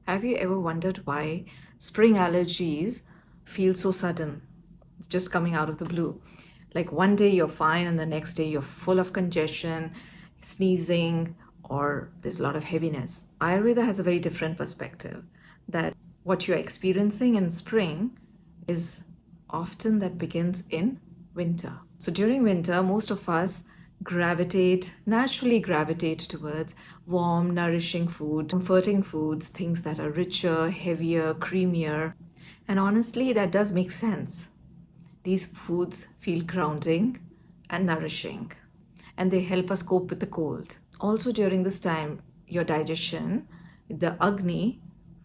Have you ever wondered why spring allergies feel so sudden? It's just coming out of the blue. Like one day you're fine and the next day you're full of congestion, sneezing, or there's a lot of heaviness. Ayurveda has a very different perspective that what you're experiencing in spring is often that begins in winter. So during winter, most of us naturally gravitate towards warm, nourishing food, comforting foods, things that are richer, heavier, creamier. And honestly, that does make sense. These foods feel grounding and nourishing, and they help us cope with the cold. Also, during this time, your digestion, the Agni,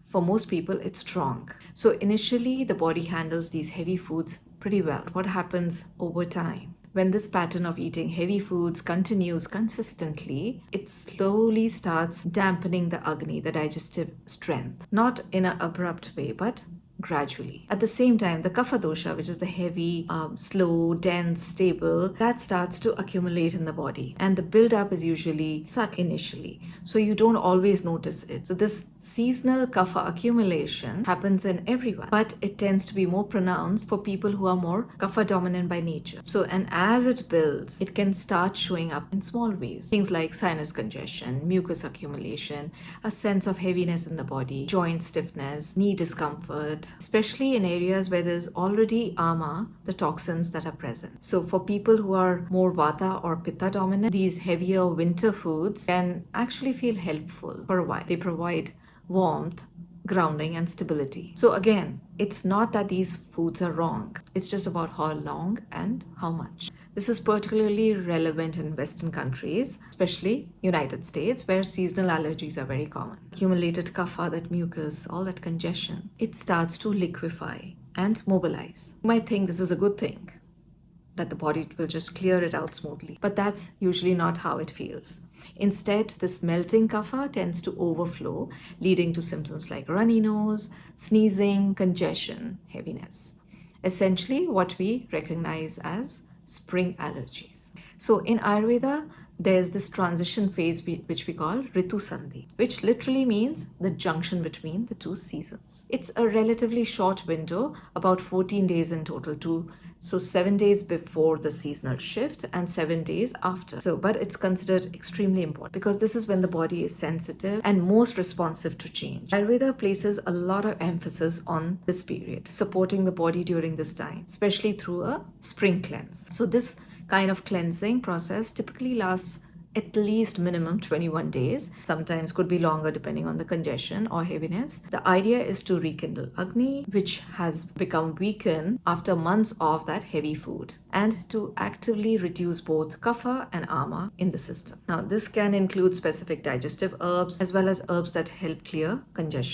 for most people, it's strong. So initially, the body handles these heavy foods pretty well. What happens over time? When this pattern of eating heavy foods continues consistently, it slowly starts dampening the Agni, the digestive strength. Not in an abrupt way, but gradually. At the same time, the kapha dosha, which is the heavy, slow, dense, stable, that starts to accumulate in the body. And the buildup is usually subtle initially. So you don't always notice it. So this seasonal kapha accumulation happens in everyone, but it tends to be more pronounced for people who are more kapha dominant by nature. So, and as it builds, it can start showing up in small ways. Things like sinus congestion, mucus accumulation, a sense of heaviness in the body, joint stiffness, knee discomfort, especially in areas where there's already ama, the toxins that are present. So for people who are more vata or pitta dominant, these heavier winter foods can actually feel helpful for a while. They provide warmth, grounding, and stability. So again, it's not that these foods are wrong. It's just about how long and how much. This is particularly relevant in Western countries, especially United States, where seasonal allergies are very common. Accumulated kapha, that mucus, all that congestion, it starts to liquefy and mobilize. You might think this is a good thing, that the body will just clear it out smoothly. But that's usually not how it feels. Instead, this melting kapha tends to overflow, leading to symptoms like runny nose, sneezing, congestion, heaviness. Essentially, what we recognize as spring allergies. So in Ayurveda, there's this transition phase which we call ritusandhi, which literally means the junction between the two seasons. It's a relatively short window, about 14 days in total, so 7 days before the seasonal shift and 7 days after. But it's considered extremely important because this is when the body is sensitive and most responsive to change. Ayurveda places a lot of emphasis on this period, supporting the body during this time, especially through a spring cleanse. So this kind of cleansing process typically lasts at least minimum 21 days. Sometimes could be longer depending on the congestion or heaviness. The idea is to rekindle Agni, which has become weakened after months of that heavy food, and to actively reduce both kapha and ama in the system. Now, this can include specific digestive herbs as well as herbs that help clear congestion.